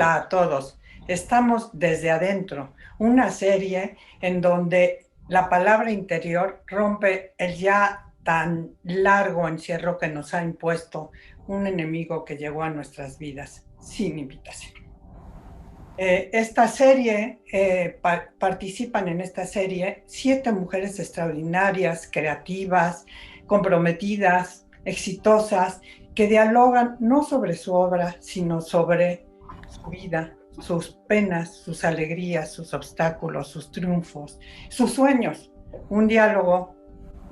Hola a todos. Estamos desde adentro, una serie en donde la palabra interior rompe el ya tan largo encierro que nos ha impuesto un enemigo que llegó a nuestras vidas sin invitación. Esta serie, participan en esta serie 7 mujeres extraordinarias, creativas, comprometidas, exitosas, que dialogan no sobre su obra, sino sobre su vida, sus penas, sus alegrías, sus obstáculos, sus triunfos, sus sueños. Un diálogo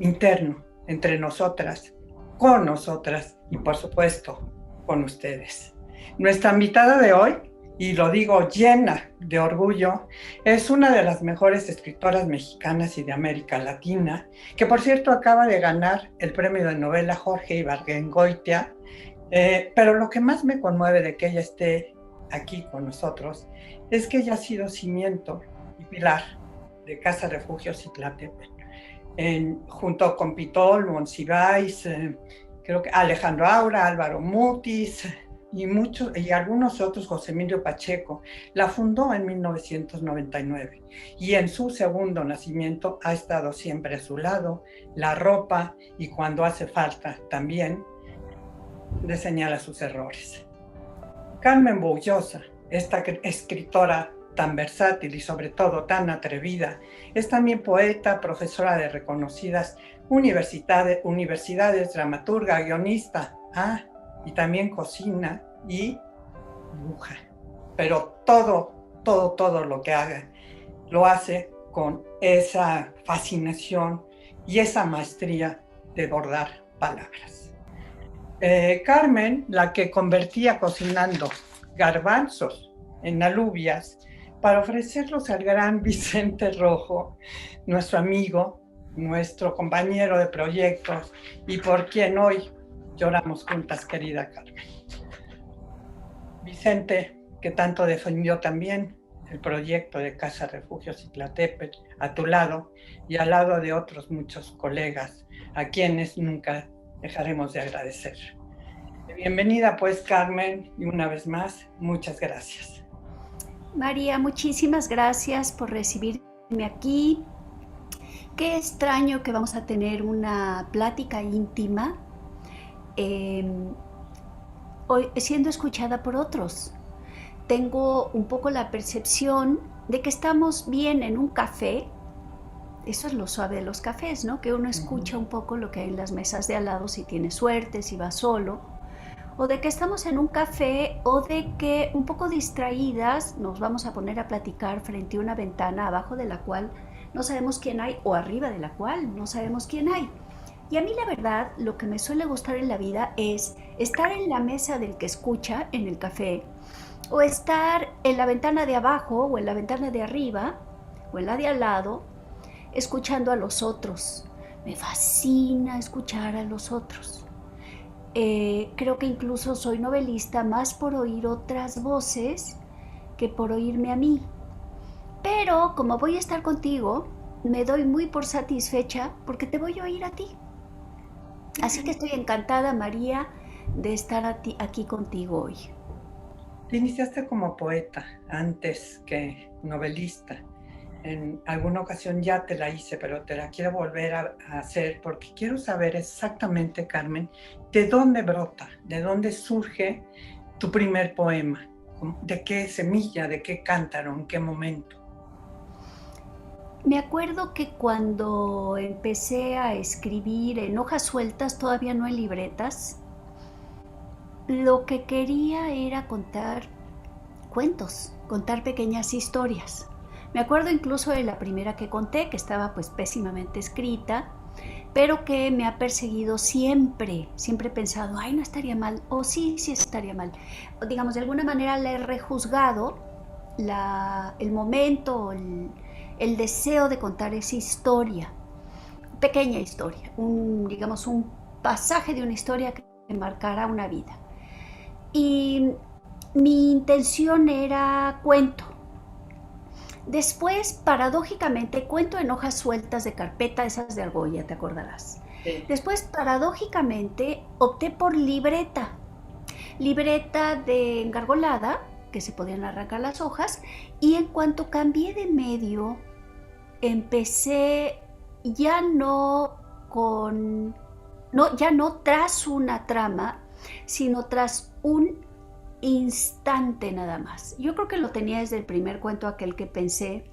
interno entre nosotras, con nosotras y por supuesto con ustedes. Nuestra invitada de hoy, y lo digo llena de orgullo, es una de las mejores escritoras mexicanas y de América Latina, que por cierto acaba de ganar el premio de novela Jorge Ibargüengoitia. Pero lo que más me conmueve de que ella esté aquí con nosotros es que ella ha sido cimiento y pilar de Casa Refugio Citlaltépetl, junto con Pitol, Monsiváis, creo que Alejandro Aura, Álvaro Mutis y algunos otros, José Emilio Pacheco. La fundó en 1999 y en su segundo nacimiento ha estado siempre a su lado, la ropa y cuando hace falta también le señala sus errores. Carmen Boullosa, esta escritora tan versátil y sobre todo tan atrevida, es también poeta, profesora de reconocidas universidades, dramaturga, guionista, y también cocina y dibuja. Pero todo lo que haga, lo hace con esa fascinación y esa maestría de bordar palabras. Carmen, la que convertía cocinando garbanzos en alubias para ofrecerlos al gran Vicente Rojo, nuestro amigo, nuestro compañero de proyectos y por quien hoy lloramos juntas, querida Carmen. Vicente, que tanto defendió también el proyecto de Casa Refugio Citlaltépetl, a tu lado y al lado de otros muchos colegas, a quienes nunca dejaremos de agradecer. Bienvenida pues, Carmen, y una vez más, muchas gracias. María, muchísimas gracias por recibirme aquí. Qué extraño que vamos a tener una plática íntima, hoy siendo escuchada por otros. Tengo un poco la percepción de que estamos bien en un café. Eso es lo suave de los cafés, ¿no? Que uno escucha un poco lo que hay en las mesas de al lado, si tiene suerte, si va solo, o de que estamos en un café, o de que un poco distraídas nos vamos a poner a platicar frente a una ventana abajo de la cual no sabemos quién hay, o arriba de la cual no sabemos quién hay. Y a mí la verdad, lo que me suele gustar en la vida es estar en la mesa del que escucha en el café, o estar en la ventana de abajo, o en la ventana de arriba, o en la de al lado, escuchando a los otros. Me fascina escuchar a los otros. Creo que incluso soy novelista más por oír otras voces que por oírme a mí. Pero como voy a estar contigo, me doy muy por satisfecha porque te voy a oír a ti. Así que estoy encantada, María, de estar aquí contigo hoy. Te iniciaste como poeta antes que novelista. En alguna ocasión ya te la hice, pero te la quiero volver a hacer porque quiero saber exactamente, Carmen, de dónde brota, de dónde surge tu primer poema, de qué semilla, de qué cántaro, en qué momento. Me acuerdo que cuando empecé a escribir en hojas sueltas, todavía no en libretas, lo que quería era contar cuentos, contar pequeñas historias. Me acuerdo incluso de la primera que conté, que estaba pues pésimamente escrita, pero que me ha perseguido siempre. Siempre he pensado, ay, no estaría mal, o sí, sí estaría mal. O, digamos, de alguna manera le he rejuzgado el momento, el deseo de contar esa historia, pequeña historia, digamos, un pasaje de una historia que marcará una vida. Y mi intención era cuento. Después, paradójicamente, cuento en hojas sueltas de carpeta, esas de argolla, te acordarás. Sí. Después, paradójicamente, opté por libreta. Libreta de engargolada, que se podían arrancar las hojas, y en cuanto cambié de medio, empecé ya no ya no tras una trama, sino tras un instante nada más. Yo creo que lo tenía desde el primer cuento aquel que pensé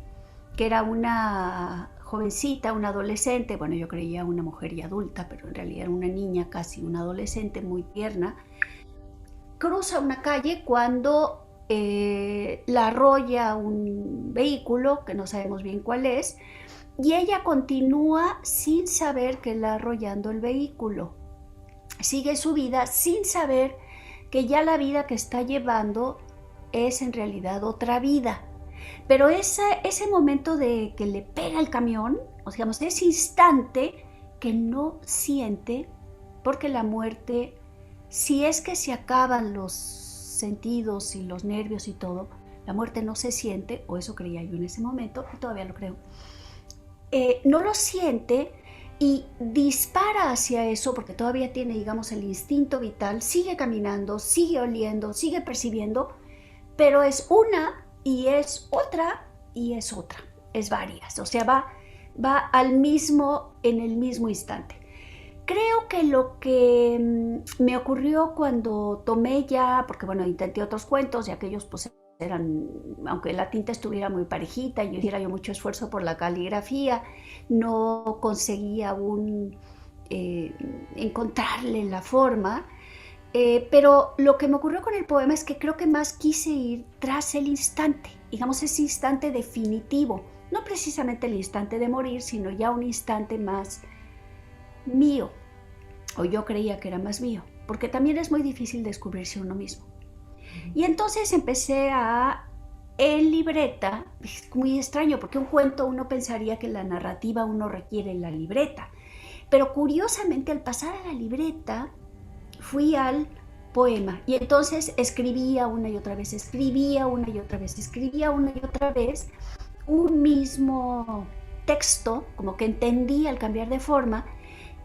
que era una jovencita, una adolescente, bueno, yo creía una mujer ya adulta, pero en realidad era una niña, casi una adolescente muy tierna, cruza una calle cuando la arrolla un vehículo, que no sabemos bien cuál es, y ella continúa sin saber que la arrollando el vehículo. Sigue su vida sin saber que ya la vida que está llevando es en realidad otra vida. Pero ese momento de que le pega el camión, o digamos, ese instante que no siente, porque la muerte, si es que se acaban los sentidos y los nervios y todo, la muerte no se siente, o eso creía yo en ese momento, y todavía lo creo, no lo siente y dispara hacia eso porque todavía tiene, digamos, el instinto vital, sigue caminando, sigue oliendo, sigue percibiendo, pero es una y es otra y es otra, es varias, o sea, va en el mismo instante. Creo que lo que me ocurrió cuando tomé ya, porque bueno, intenté otros cuentos y aquellos pues eran, aunque la tinta estuviera muy parejita y hiciera yo mucho esfuerzo por la caligrafía, no conseguía aún encontrarle la forma. Pero lo que me ocurrió con el poema es que creo que más quise ir tras el instante, digamos ese instante definitivo, no precisamente el instante de morir, sino ya un instante más mío, o yo creía que era más mío, porque también es muy difícil descubrirse uno mismo. Y entonces empecé en libreta, es muy extraño, porque un cuento uno pensaría que la narrativa uno requiere la libreta, pero curiosamente al pasar a la libreta fui al poema y entonces escribía una y otra vez, escribía una y otra vez, escribía una y otra vez un mismo texto, como que entendí al cambiar de forma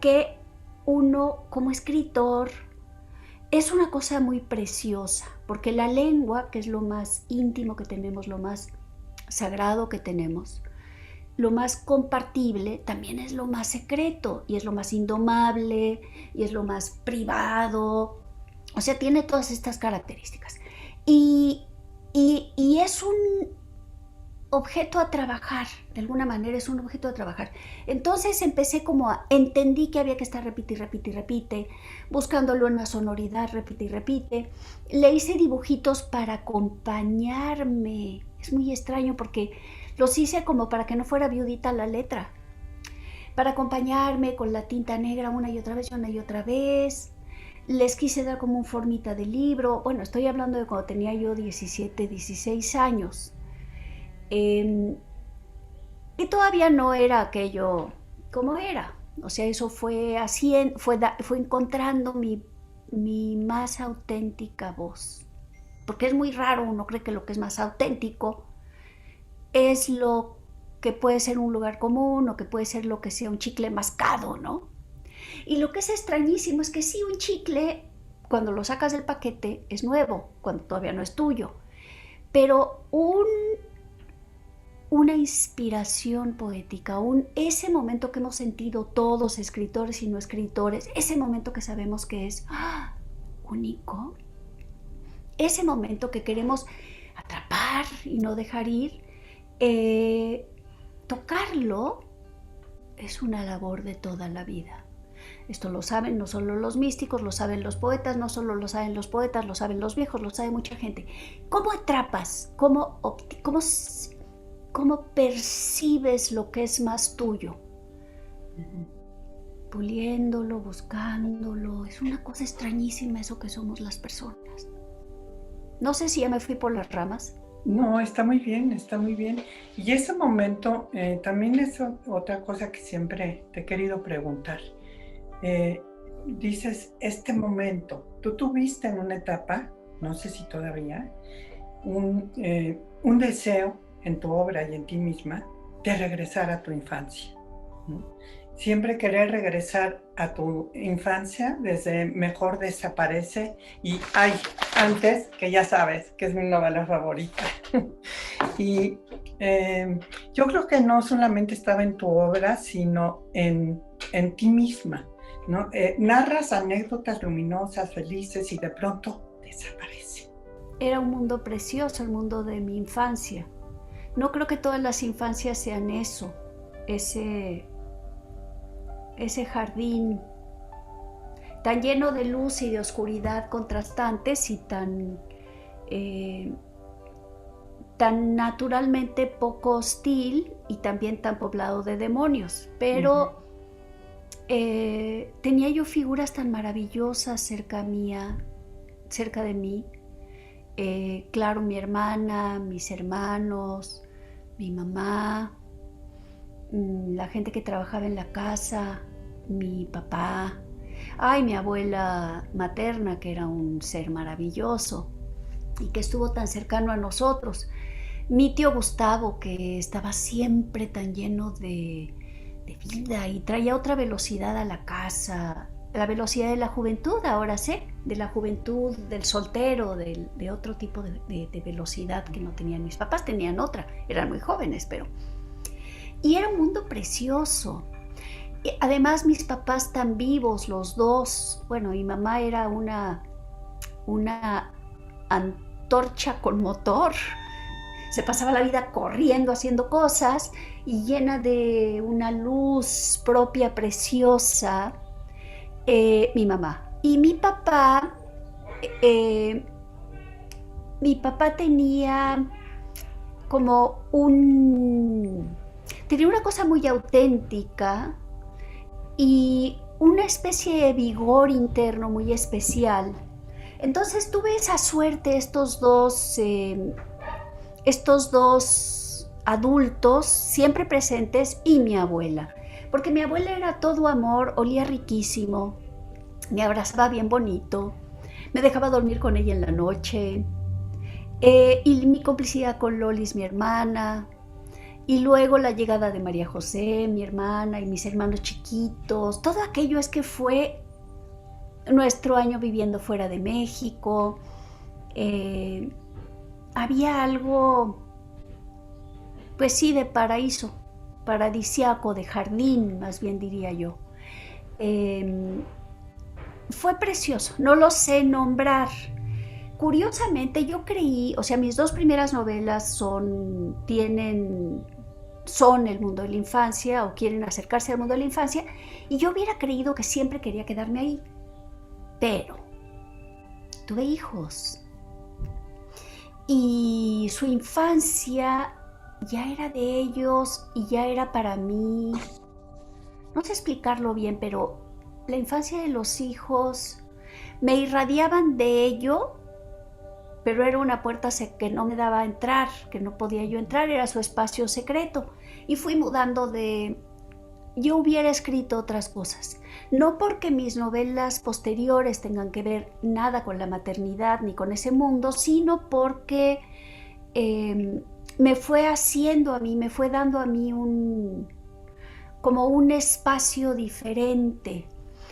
que uno como escritor es una cosa muy preciosa, porque la lengua, que es lo más íntimo que tenemos, lo más sagrado que tenemos, lo más compartible, también es lo más secreto y es lo más indomable y es lo más privado. O sea, tiene todas estas características. Y es un objeto a trabajar, de alguna manera es un objeto a trabajar. Entonces empecé entendí que había que estar repite y repite y repite, buscándolo en la sonoridad, repite y repite. Le hice dibujitos para acompañarme. Es muy extraño porque los hice como para que no fuera viudita la letra, para acompañarme con la tinta negra una y otra vez y una y otra vez. Les quise dar como un formita de libro. Bueno, estoy hablando de cuando tenía yo 17, 16 años. Y todavía no era aquello como era. O sea, eso fue encontrando mi más auténtica voz. Porque es muy raro, uno cree que lo que es más auténtico es lo que puede ser un lugar común o que puede ser lo que sea un chicle mascado, ¿no? Y lo que es extrañísimo es que sí, un chicle, cuando lo sacas del paquete, es nuevo, cuando todavía no es tuyo. Pero una inspiración poética, ese momento que hemos sentido todos, escritores y no escritores, ese momento que sabemos que es único, ese momento que queremos atrapar y no dejar ir, tocarlo es una labor de toda la vida. Esto lo saben no solo los místicos, lo saben los poetas, no solo lo saben los poetas, lo saben los viejos, lo sabe mucha gente. ¿Cómo atrapas? ¿Cómo percibes lo que es más tuyo? Puliéndolo, buscándolo. Es una cosa extrañísima eso que somos las personas. No sé si ya me fui por las ramas. No, está muy bien, está muy bien. Y ese momento también es otra cosa que siempre te he querido preguntar. Dices, este momento, tú tuviste en una etapa, no sé si todavía, un deseo en tu obra y en ti misma de regresar a tu infancia, ¿no? siempre querer regresar a tu infancia, desde Mejor desaparece y Ay, antes, que ya sabes, que es mi novela favorita. Y yo creo que no solamente estaba en tu obra, sino en ti misma, ¿no? Narras anécdotas luminosas, felices y de pronto desaparece. Era un mundo precioso, el mundo de mi infancia. No creo que todas las infancias sean eso, ese jardín tan lleno de luz y de oscuridad contrastantes y tan naturalmente poco hostil y también tan poblado de demonios. Pero tenía yo figuras tan maravillosas cerca de mí. Claro, mi hermana, mis hermanos, mi mamá, la gente que trabajaba en la casa, mi papá, mi abuela materna, que era un ser maravilloso y que estuvo tan cercano a nosotros, mi tío Gustavo, que estaba siempre tan lleno de vida y traía otra velocidad a la casa, la velocidad de la juventud, ahora sé, de la juventud, del soltero, de otro tipo de velocidad que no tenían mis papás, tenían otra, eran muy jóvenes, pero... Y era un mundo precioso. Y además mis papás tan vivos, los dos. Bueno, mi mamá era una antorcha con motor. Se pasaba la vida corriendo, haciendo cosas y llena de una luz propia, preciosa. Mi mamá. Y mi papá tenía como tenía una cosa muy auténtica y una especie de vigor interno muy especial. Entonces tuve esa suerte, estos dos adultos siempre presentes, y mi abuela, porque mi abuela era todo amor, olía riquísimo, me abrazaba bien bonito, me dejaba dormir con ella en la noche, y mi complicidad con Lolis, mi hermana, y luego la llegada de María José, mi hermana, y mis hermanos chiquitos. Todo aquello es que fue nuestro año viviendo fuera de México. Había algo, pues sí, de paraíso, paradisiaco, de jardín, más bien diría yo. Fue precioso, no lo sé nombrar. Curiosamente yo creí, o sea, mis dos primeras novelas son el mundo de la infancia o quieren acercarse al mundo de la infancia, y yo hubiera creído que siempre quería quedarme ahí. Pero tuve hijos y su infancia ya era de ellos y ya era para mí. No sé explicarlo bien, pero la infancia de los hijos me irradiaban de ello, pero era una puerta que no me daba a entrar, que no podía yo entrar, era su espacio secreto. Y fui mudando yo hubiera escrito otras cosas. No porque mis novelas posteriores tengan que ver nada con la maternidad ni con ese mundo, sino porque me fue haciendo a mí, me fue dando a mí como un espacio diferente.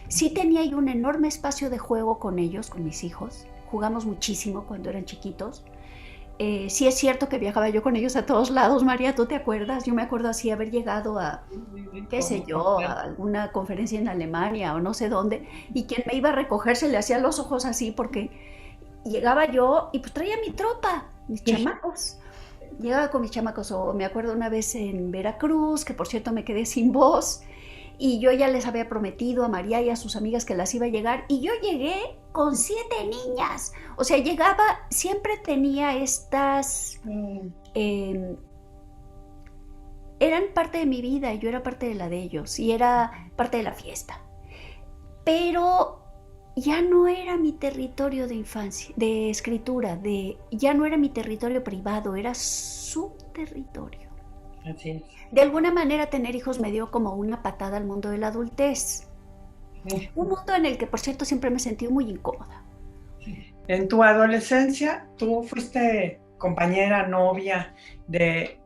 Sí tenía yo un enorme espacio de juego con ellos, con mis hijos. Jugamos muchísimo cuando eran chiquitos. Sí es cierto que viajaba yo con ellos a todos lados, María, ¿tú te acuerdas? Yo me acuerdo así haber llegado a, qué sé yo, a alguna conferencia en Alemania o no sé dónde, y quien me iba a recoger se le hacía los ojos así porque llegaba yo y pues traía mi tropa, mis chamacos. Llegaba con mis chamacos, o me acuerdo una vez en Veracruz, que por cierto me quedé sin voz, y yo ya les había prometido a María y a sus amigas que las iba a llegar, y yo llegué con 7 niñas. O sea, llegaba, siempre tenía estas... eran parte de mi vida y yo era parte de la de ellos, y era parte de la fiesta. Pero ya no era mi territorio de infancia, de escritura, ya no era mi territorio privado, era su territorio. Así es. De alguna manera tener hijos me dio como una patada al mundo de la adultez. Sí. Un mundo en el que, por cierto, siempre me sentí muy incómoda. Sí. En tu adolescencia, tú fuiste compañera, novia de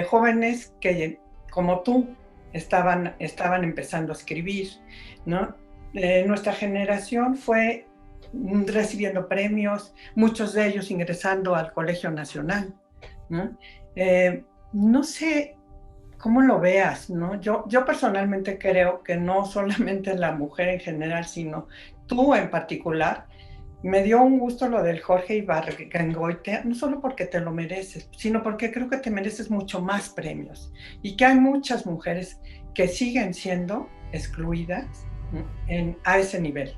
jóvenes que, como tú, estaban empezando a escribir, ¿no? Nuestra generación fue recibiendo premios, muchos de ellos ingresando al Colegio Nacional, ¿no? No sé cómo lo veas, ¿no? Yo personalmente creo que no solamente la mujer en general, sino tú en particular. Me dio un gusto lo del Jorge Ibargüengoitia, no solo porque te lo mereces, sino porque creo que te mereces mucho más premios y que hay muchas mujeres que siguen siendo excluidas a ese nivel.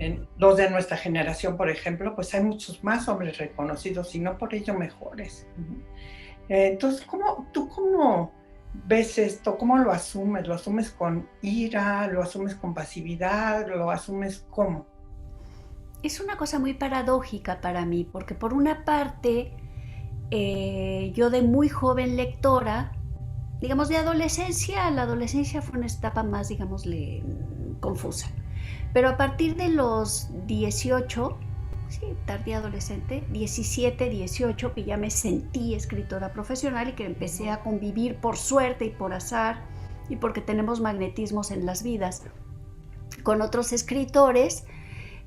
En los de nuestra generación, por ejemplo, pues hay muchos más hombres reconocidos y no por ello mejores. Entonces, ¿tú cómo ves esto? ¿Cómo lo asumes? ¿Lo asumes con ira? ¿Lo asumes con pasividad? ¿Lo asumes cómo? Es una cosa muy paradójica para mí, porque por una parte, yo de muy joven lectora, digamos de adolescencia, la adolescencia fue una etapa más, digámosle, confusa. Pero a partir de los 18, sí, tardía adolescente, 17, 18, que ya me sentí escritora profesional y que empecé a convivir por suerte y por azar y porque tenemos magnetismos en las vidas con otros escritores.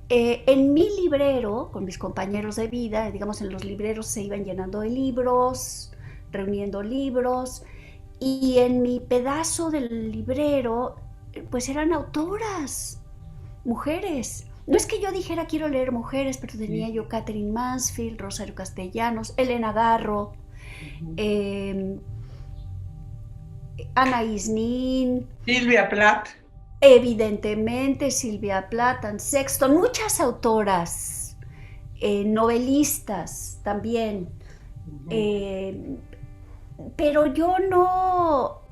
En mi librero, con mis compañeros de vida, digamos en los libreros se iban llenando de libros, reuniendo libros, y en mi pedazo del librero, pues eran autoras, mujeres. No es que yo dijera quiero leer mujeres, pero tenía yo Catherine Mansfield, Rosario Castellanos, Elena Garro, Anaïs Nin, Silvia Plath. Evidentemente Silvia Plath, Anne Sexton, muchas autoras, novelistas también. Pero yo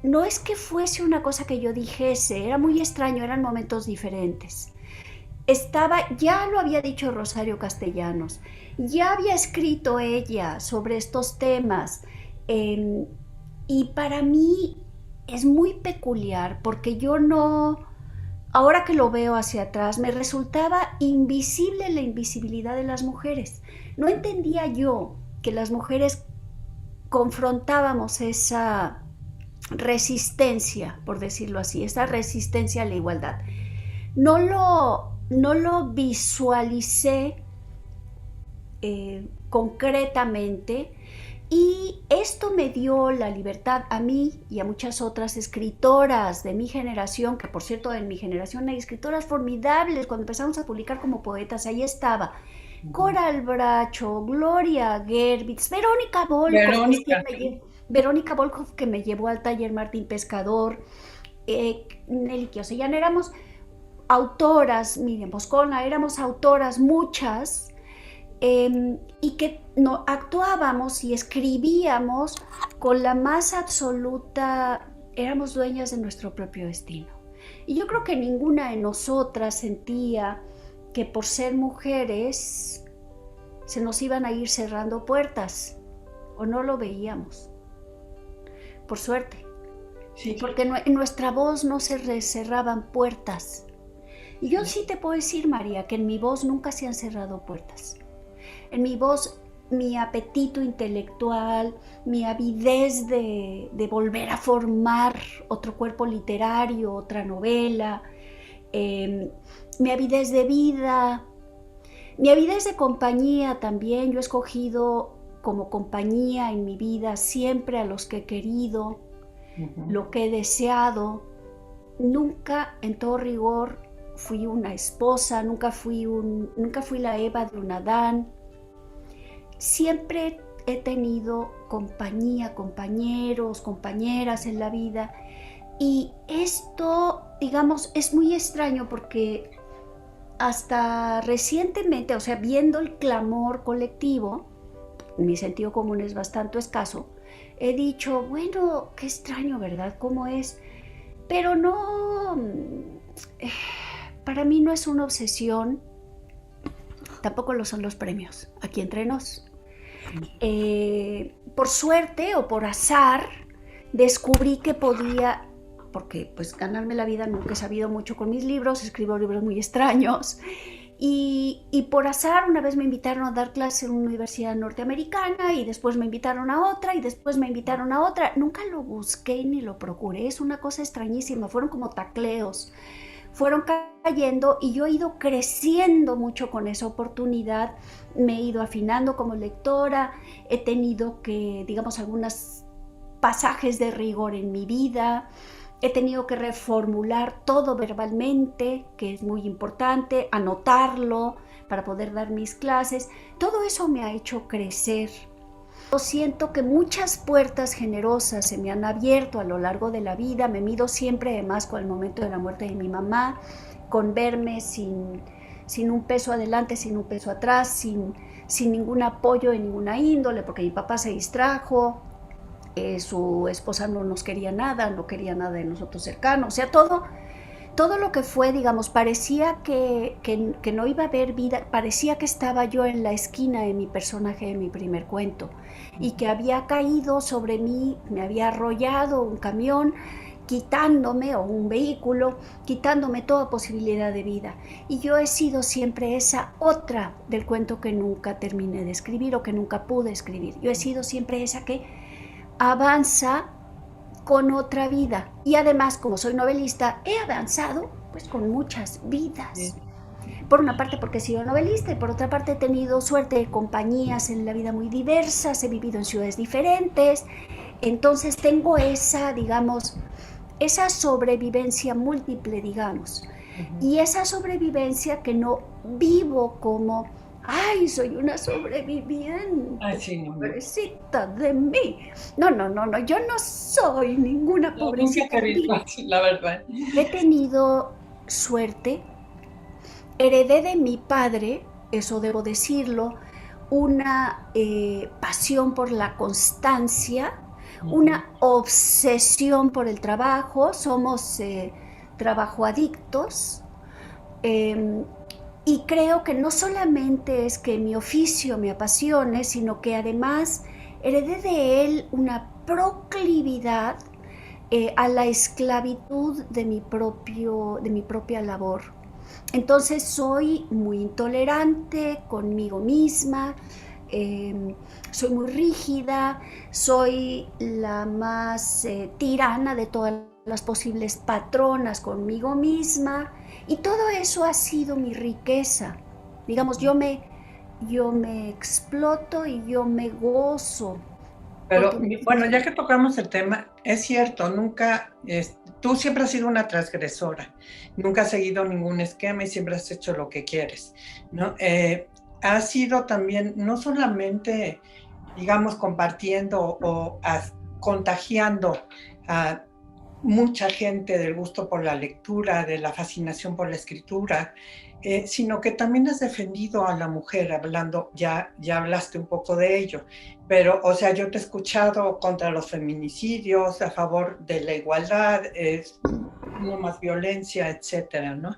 no es que fuese una cosa que yo dijese, era muy extraño, eran momentos diferentes. Ya lo había dicho Rosario Castellanos, ya había escrito ella sobre estos temas, y para mí es muy peculiar porque yo ahora que lo veo hacia atrás, me resultaba invisible la invisibilidad de las mujeres. No entendía yo que las mujeres confrontábamos esa resistencia, por decirlo así, esa resistencia a la igualdad. No lo visualicé concretamente, y esto me dio la libertad a mí y a muchas otras escritoras de mi generación, que por cierto en mi generación hay escritoras formidables. Cuando empezamos a publicar como poetas, ahí estaba Coral Bracho, Gloria Gerbitz, Verónica Volkov, que me llevó al taller Martín Pescador, Nelly Kiosellán, éramos autoras, Miriam Boscona, éramos autoras muchas, y que actuábamos y escribíamos con la más absoluta, éramos dueñas de nuestro propio destino. Y yo creo que ninguna de nosotras sentía que por ser mujeres se nos iban a ir cerrando puertas, o no lo veíamos, por suerte. Sí. Porque en nuestra voz no se cerraban puertas. Y yo sí te puedo decir, María, que en mi voz nunca se han cerrado puertas. En mi voz, mi apetito intelectual, mi avidez de volver a formar otro cuerpo literario, otra novela, mi avidez de vida, mi avidez de compañía también. Yo he escogido como compañía en mi vida siempre a los que he querido, lo que he deseado. Nunca, en todo rigor, fui una esposa, nunca fui la Eva de un Adán. Siempre he tenido compañía, compañeros, compañeras en la vida, y esto, digamos, es muy extraño porque hasta recientemente, o sea, viendo el clamor colectivo, mi sentido común es bastante escaso, he dicho, bueno, qué extraño, ¿verdad? ¿Cómo es? Pero no, para mí no es una obsesión, tampoco lo son los premios, aquí entre nos. Por suerte o por azar descubrí que podía, porque pues ganarme la vida nunca he sabido mucho con mis libros, escribo libros muy extraños, Y por azar una vez me invitaron a dar clase en una universidad norteamericana y después me invitaron a otra y después me invitaron a otra. Nunca lo busqué ni lo procuré, es una cosa extrañísima, fueron como tacleos, fueron cayendo y yo he ido creciendo mucho con esa oportunidad, me he ido afinando como lectora, he tenido que, digamos, algunos pasajes de rigor en mi vida, he tenido que reformular todo verbalmente, que es muy importante, anotarlo para poder dar mis clases. Todo eso me ha hecho crecer. Yo siento que muchas puertas generosas se me han abierto a lo largo de la vida. Me mido siempre además con el momento de la muerte de mi mamá, con verme sin un peso adelante, sin un peso atrás, sin ningún apoyo de ninguna índole, porque mi papá se distrajo, su esposa no nos quería nada, no quería nada de nosotros cercanos, o sea, todo lo que fue, digamos, parecía que no iba a haber vida, parecía que estaba yo en la esquina de mi personaje de mi primer cuento y que había caído sobre mí, me había arrollado un camión, quitándome, o un vehículo, quitándome toda posibilidad de vida. Y yo he sido siempre esa otra del cuento que nunca terminé de escribir o que nunca pude escribir. Yo he sido siempre esa que avanza con otra vida. Y además, como soy novelista, he avanzado pues con muchas vidas. Por una parte porque he sido novelista y por otra parte he tenido suerte de compañías en la vida muy diversas, he vivido en ciudades diferentes, entonces tengo esa, digamos, esa sobrevivencia múltiple, digamos, y esa sobrevivencia que no vivo como, ay, soy una sobreviviente, Ay, sí, no, no. pobrecita de mí. No, no, no, no, yo no soy ninguna No, nunca pobrecita te de vi mí. fácil, la verdad. He tenido suerte, heredé de mi padre, eso debo decirlo, una pasión por la constancia, una obsesión por el trabajo, somos trabajo adictos, eh, y creo que no solamente es que mi oficio me apasione, sino que además heredé de él una proclividad a la esclavitud de mi propia labor. Entonces soy muy intolerante conmigo misma, soy muy rígida, soy la más tirana de todas las posibles patronas conmigo misma, y todo eso ha sido mi riqueza. Digamos, yo me exploto y yo me gozo. Pero bueno, ya que tocamos el tema, es cierto, nunca, tú siempre has sido una transgresora, nunca has seguido ningún esquema y siempre has hecho lo que quieres, ¿no? Has sido también, no solamente, digamos, compartiendo o contagiando a mucha gente del gusto por la lectura, de la fascinación por la escritura, sino que también has defendido a la mujer, hablando, ya hablaste un poco de ello, pero, o sea, yo te he escuchado contra los feminicidios, a favor de la igualdad, no más violencia, etcétera, ¿no?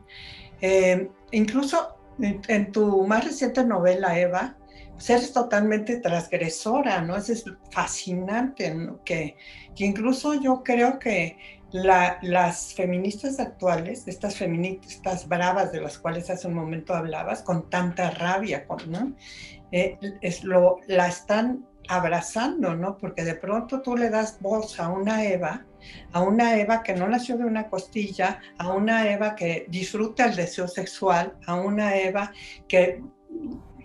Incluso en tu más reciente novela, Eva, pues eres totalmente transgresora, ¿no? Eso es fascinante, ¿no? Que incluso yo creo que las feministas actuales, estas feministas bravas de las cuales hace un momento hablabas, con tanta rabia, ¿no? La están abrazando, ¿no? Porque de pronto tú le das voz a una Eva que no nació de una costilla, a una Eva que disfruta el deseo sexual, a una Eva que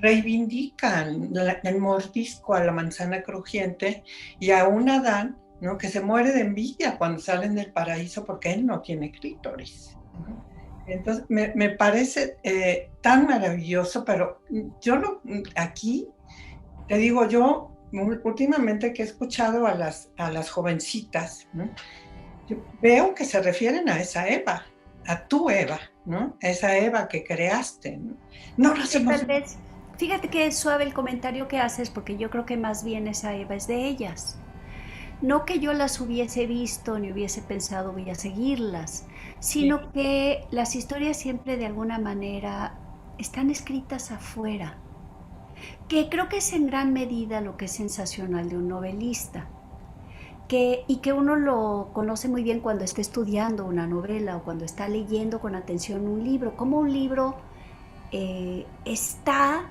reivindica el mordisco a la manzana crujiente, y a un Adán, ¿no? Que se muere de envidia cuando salen del paraíso porque él no tiene clítoris, ¿no? Entonces, me parece tan maravilloso, pero aquí, te digo, yo últimamente que he escuchado a las jovencitas, ¿no? Yo veo que se refieren a esa Eva, a tu Eva, ¿no? Esa Eva que creaste, ¿no? No lo hacemos. Tal vez, fíjate que es suave el comentario que haces, porque yo creo que más bien esa Eva es de ellas. No que yo las hubiese visto ni hubiese pensado voy a seguirlas, sino que las historias siempre de alguna manera están escritas afuera, que creo que es en gran medida lo que es sensacional de un novelista, y que uno lo conoce muy bien cuando está estudiando una novela o cuando está leyendo con atención un libro, como un libro está,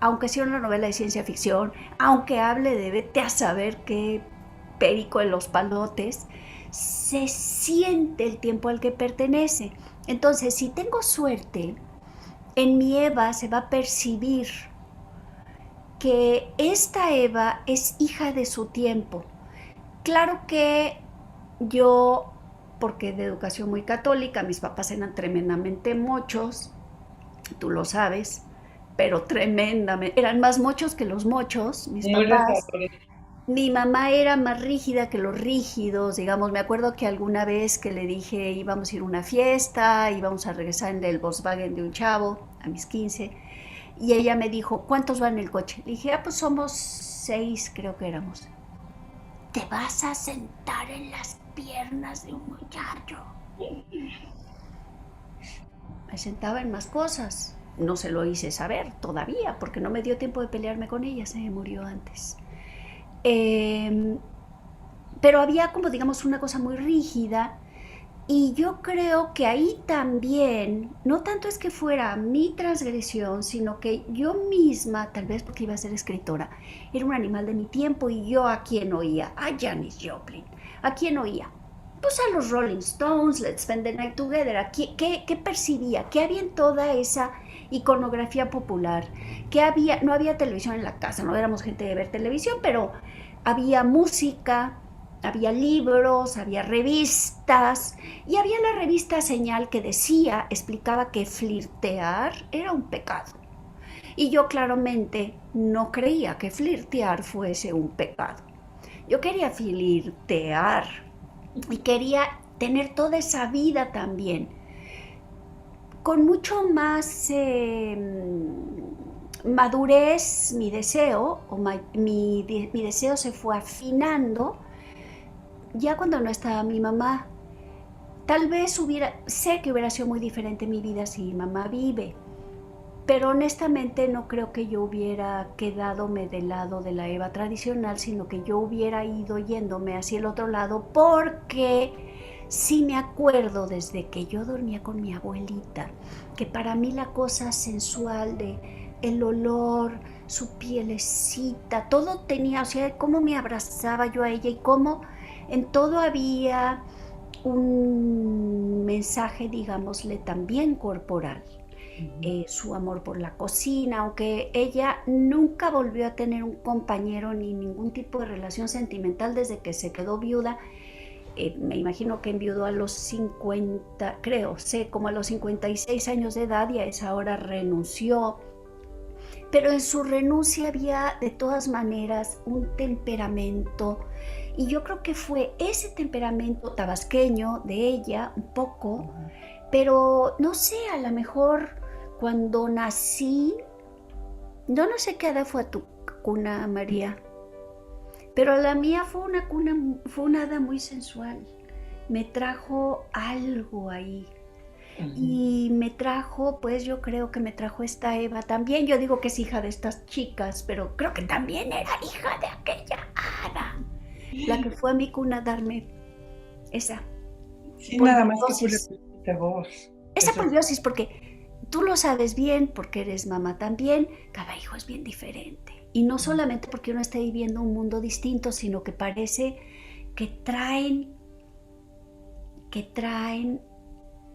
aunque sea una novela de ciencia ficción, aunque hable de vete a saber qué perico en los palotes, se siente el tiempo al que pertenece. Entonces, si tengo suerte, en mi Eva se va a percibir que esta Eva es hija de su tiempo. Claro que yo, porque de educación muy católica, mis papás eran tremendamente mochos, tú lo sabes, pero tremendamente, eran más mochos que los mochos, mis Muy papás. resadores. Mi mamá era más rígida que los rígidos, digamos, me acuerdo que alguna vez que le dije íbamos a ir a una fiesta, íbamos a regresar en el Volkswagen de un chavo, a mis 15, y ella me dijo, ¿cuántos van en el coche? Le dije, pues somos 6, creo que éramos. Te vas a sentar en las piernas de un muchacho. Me sentaba en más cosas. No se lo hice saber todavía, porque no me dio tiempo de pelearme con ella, se me murió antes. Pero había como digamos una cosa muy rígida y yo creo que ahí también, no tanto es que fuera mi transgresión, sino que yo misma, tal vez porque iba a ser escritora, era un animal de mi tiempo y yo a quién oía, a Janis Joplin, a quién oía, pues a los Rolling Stones, Let's Spend the Night Together, ¿qué percibía? ¿Qué había en toda esa iconografía popular? ¿Qué había? No había televisión en la casa, no éramos gente de ver televisión, pero había música, había libros, había revistas y había la revista Señal que decía, explicaba que flirtear era un pecado. Y yo claramente no creía que flirtear fuese un pecado. Yo quería flirtear y quería tener toda esa vida también, con mucho más madurez mi deseo, mi deseo se fue afinando ya cuando no estaba mi mamá. Tal vez sé que hubiera sido muy diferente mi vida si mi mamá vive, pero honestamente no creo que yo hubiera quedadome del lado de la Eva tradicional, sino que yo hubiera ido yéndome hacia el otro lado, porque sí me acuerdo desde que yo dormía con mi abuelita, que para mí la cosa sensual de el olor, su pielecita, todo tenía, o sea, cómo me abrazaba yo a ella y cómo en todo había un mensaje, digámosle, también corporal. Su amor por la cocina, aunque ella nunca volvió a tener un compañero ni ningún tipo de relación sentimental desde que se quedó viuda. Me imagino que enviudó a los 50, creo, como a los 56 años de edad y a esa hora renunció. Pero en su renuncia había de todas maneras un temperamento y yo creo que fue ese temperamento tabasqueño de ella un poco, pero no sé, a lo mejor cuando nací, yo no sé qué edad fue a tu cuna, María, pero la mía fue una cuna, fue una hada muy sensual. Me trajo algo ahí. Y me trajo, pues yo creo que me trajo esta Eva también. Yo digo que es hija de estas chicas, pero creo que también era hija de aquella hada, la que fue a mi cuna a darme esa Sí, nada más que tú le poliosis. pusiste voz. Esa Eso es. poliosis, porque tú lo sabes bien, porque eres mamá también, cada hijo es bien diferente. Y no solamente porque uno está viviendo un mundo distinto, sino que parece que traen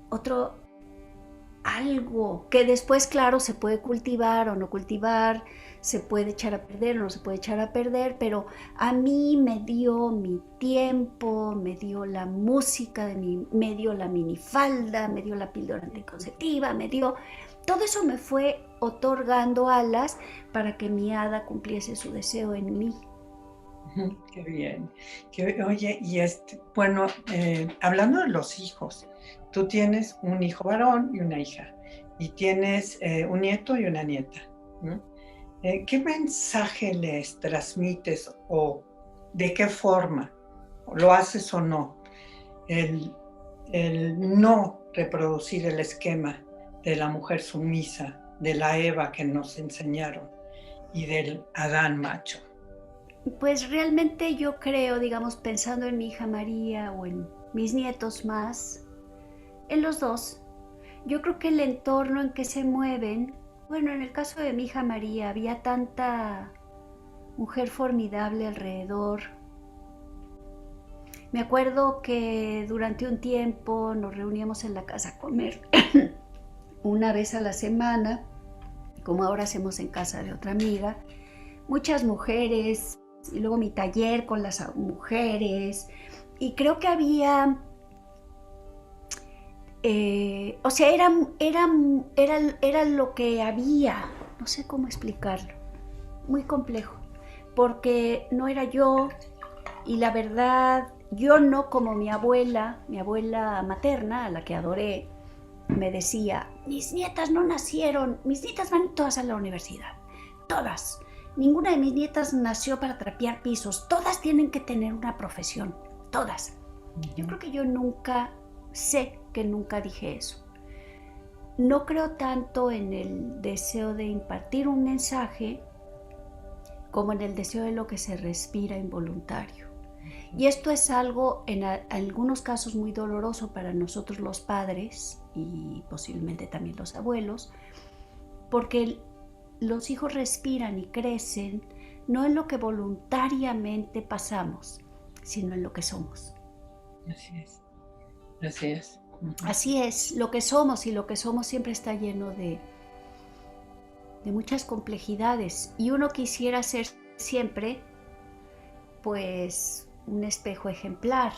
otro algo que después, claro, se puede cultivar o no cultivar, se puede echar a perder o no se puede echar a perder, pero a mí me dio mi tiempo, me dio la música, me dio la minifalda, me dio la píldora anticonceptiva, todo eso me fue otorgando alas para que mi hada cumpliese su deseo en mí. Qué bien. Oye, y bueno, hablando de los hijos, tú tienes un hijo varón y una hija, y tienes un nieto y una nieta, ¿no? ¿Qué mensaje les transmites o de qué forma lo haces o no? El, el no reproducir el esquema de la mujer sumisa, de la Eva que nos enseñaron y del Adán macho. Pues realmente yo creo, digamos, pensando en mi hija María o en mis nietos más, en los dos, Yo creo que el entorno en que se mueven, bueno, en el caso de mi hija María, había tanta mujer formidable alrededor. Me acuerdo que durante un tiempo nos reuníamos en la casa a comer una vez a la semana, como ahora hacemos en casa de otra amiga, muchas mujeres, y luego mi taller con las mujeres, y creo que había, o sea, era lo que había, no sé cómo explicarlo, muy complejo, porque no era yo, y la verdad, yo no como mi abuela materna, a la que adoré, me decía, mis nietas no nacieron, mis nietas van todas a la universidad, todas. Ninguna de mis nietas nació para trapear pisos, todas tienen que tener una profesión, todas. Yo creo que yo nunca, sé que nunca dije eso. No creo tanto en el deseo de impartir un mensaje como en el deseo de lo que se respira involuntario. Y esto es algo en algunos casos muy doloroso para nosotros los padres y posiblemente también los abuelos, porque los hijos respiran y crecen no en lo que voluntariamente pasamos, sino en lo que somos. Así es, así es. Así es, lo que somos, y lo que somos siempre está lleno de muchas complejidades, y uno quisiera ser siempre pues un espejo ejemplar,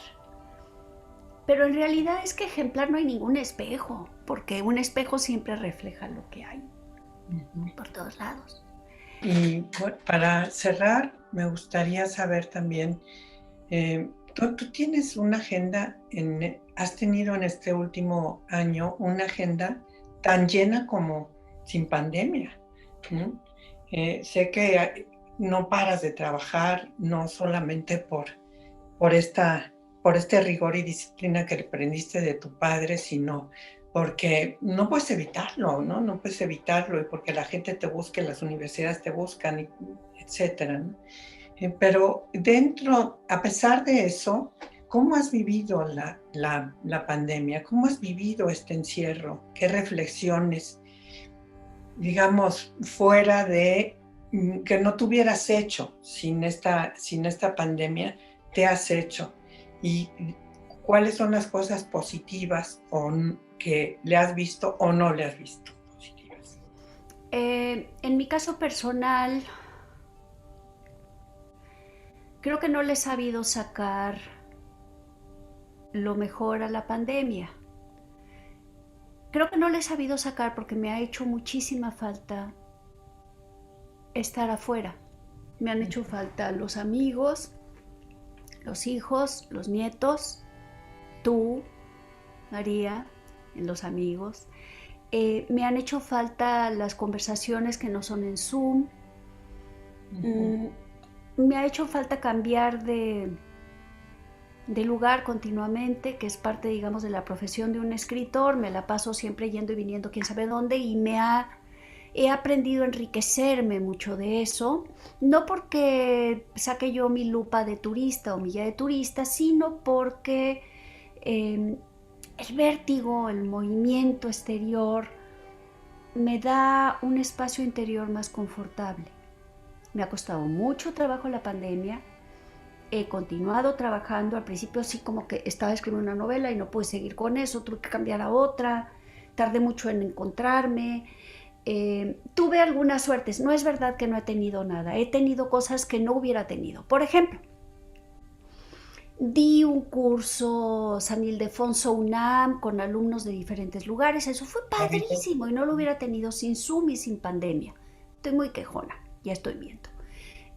pero en realidad es que ejemplar no hay ningún espejo, porque un espejo siempre refleja lo que hay por todos lados. Y bueno, para cerrar, me gustaría saber también, tú tienes una agenda, has tenido en este último año una agenda tan llena como sin pandemia. Sé que no paras de trabajar, no solamente por este rigor y disciplina que aprendiste de tu padre, sino porque no puedes evitarlo, ¿no? No puedes evitarlo, y porque la gente te busca, las universidades te buscan, etcétera, ¿no? Pero dentro, a pesar de eso, ¿cómo has vivido la pandemia? ¿Cómo has vivido este encierro? ¿Qué reflexiones, digamos, fuera de que no te hubieras hecho sin esta pandemia, te has hecho? ¿Y cuáles son las cosas positivas que le has visto o no le has visto positivas? En mi caso personal, creo que no le he sabido sacar lo mejor a la pandemia. Creo que no le he sabido sacar porque me ha hecho muchísima falta estar afuera. Me han hecho falta los amigos, los hijos, los nietos, tú, María, los amigos. Me han hecho falta las conversaciones que no son en Zoom. Me ha hecho falta cambiar de lugar continuamente, que es parte, digamos, de la profesión de un escritor. Me la paso siempre yendo y viniendo quién sabe dónde, y he aprendido a enriquecerme mucho de eso, no porque saque yo mi lupa de turista o mi guía de turista, sino porque el vértigo, el movimiento exterior me da un espacio interior más confortable. Me ha costado mucho trabajo la pandemia. He continuado trabajando. Al principio sí, como que estaba escribiendo una novela y no pude seguir con eso, tuve que cambiar a otra, tardé mucho en encontrarme. Tuve algunas suertes, no es verdad que no he tenido nada, he tenido cosas que no hubiera tenido. Por ejemplo, di un curso San Ildefonso UNAM con alumnos de diferentes lugares, eso fue padrísimo y no lo hubiera tenido sin Zoom y sin pandemia. Estoy muy quejona, ya estoy viendo.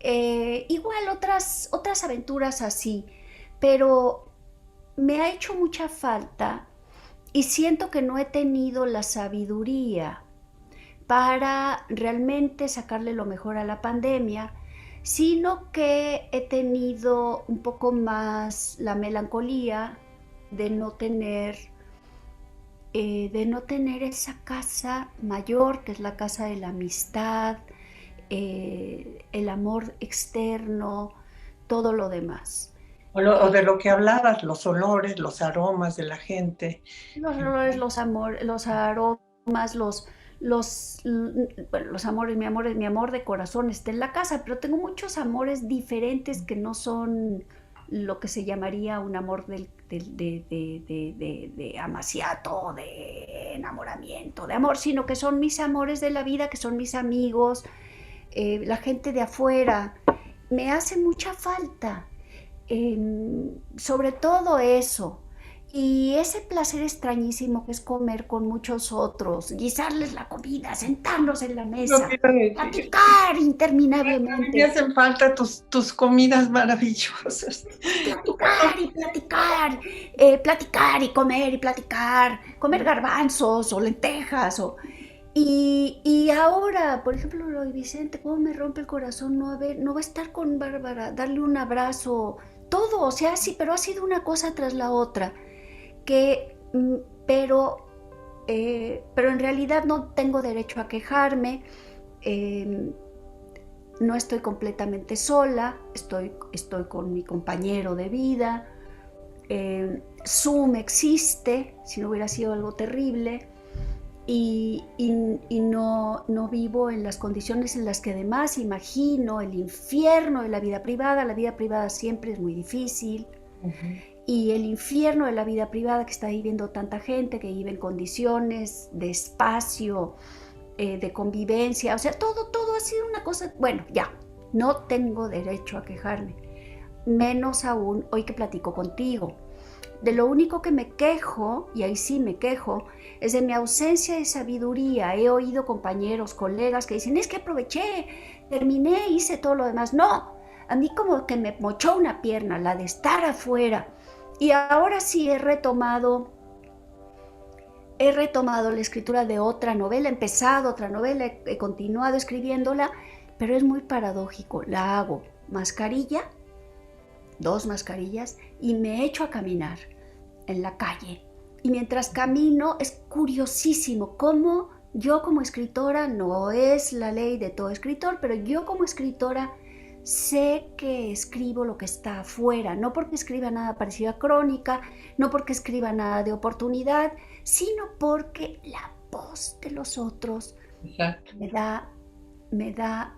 Igual otras aventuras así, pero me ha hecho mucha falta y siento que no he tenido la sabiduría para realmente sacarle lo mejor a la pandemia, sino que he tenido un poco más la melancolía de no tener esa casa mayor, que es la casa de la amistad, el amor externo, todo lo demás. O de lo que hablabas, los olores, los aromas de la gente. Los olores, los aromas, bueno, los amores, mi amor de corazón está en la casa, pero tengo muchos amores diferentes que no son lo que se llamaría un amor de amaciato, de enamoramiento, de amor, sino que son mis amores de la vida, que son mis amigos, la gente de afuera. Me hace mucha falta, sobre todo eso. Y ese placer extrañísimo que es comer con muchos otros, guisarles la comida, sentarnos en la No mesa, te iba a decir. platicar También me interminablemente, hacen falta tus comidas maravillosas. platicar y platicar, platicar y platicar, comer garbanzos o lentejas. Y ahora, por ejemplo, lo de Vicente, cómo me rompe el corazón no va a estar con Bárbara, darle un abrazo, todo, o sea, sí, pero ha sido una cosa tras la otra, que, pero, pero en realidad no tengo derecho a quejarme, eh, no estoy completamente sola, estoy con mi compañero de vida, Zoom existe, si no hubiera sido algo terrible, y no vivo en las condiciones en las que además imagino el infierno de la vida privada siempre es muy difícil, Ujú. y el infierno de la vida privada que está viviendo tanta gente, que vive en condiciones de espacio, de convivencia, o sea, todo ha sido una cosa, bueno, ya, no tengo derecho a quejarme, menos aún hoy que platico contigo. De lo único que me quejo, y ahí sí me quejo, es de mi ausencia de sabiduría. He oído compañeros, colegas que dicen, es que aproveché, terminé, hice todo lo demás. No, a mí como que me mochó una pierna, la de estar afuera. Y ahora sí he retomado la escritura de otra novela, he empezado otra novela, he continuado escribiéndola, pero es muy paradójico. La hago mascarilla, dos mascarillas, y me echo a caminar en la calle. Y mientras camino es curiosísimo cómo yo como escritora, no es la ley de todo escritor, pero yo como escritora sé que escribo lo que está afuera, no porque escriba nada parecido a crónica, no porque escriba nada de oportunidad, sino porque la voz de los otros Exacto. me da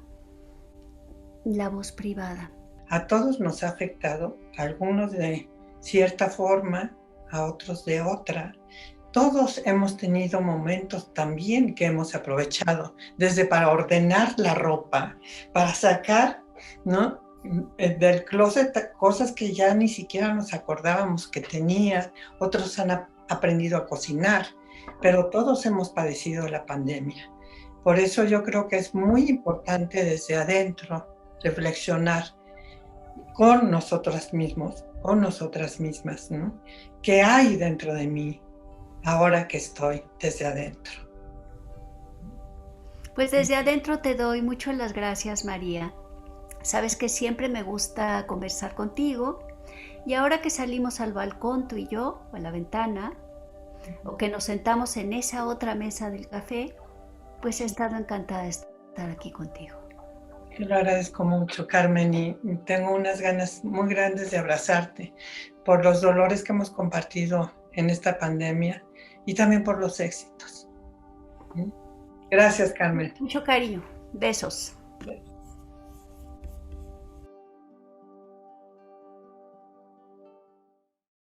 la voz privada. A todos nos ha afectado, a algunos de cierta forma, a otros de otra. Todos hemos tenido momentos también que hemos aprovechado, desde para ordenar la ropa, para sacar, ¿no?, del closet cosas que ya ni siquiera nos acordábamos que tenía. Otros han aprendido a cocinar, pero todos hemos padecido la pandemia. Por eso yo creo que es muy importante desde adentro reflexionar con nosotras mismos, con nosotras mismas, ¿no? ¿Qué hay dentro de mí ahora que estoy desde adentro? Pues desde adentro te doy mucho las gracias, María. Sabes que siempre me gusta conversar contigo, y ahora que salimos al balcón tú y yo, o a la ventana, o que nos sentamos en esa otra mesa del café, pues he estado encantada de estar aquí contigo. Yo lo agradezco mucho, Carmen, y tengo unas ganas muy grandes de abrazarte por los dolores que hemos compartido en esta pandemia y también por los éxitos. Gracias, Carmen. Mucho cariño. Besos.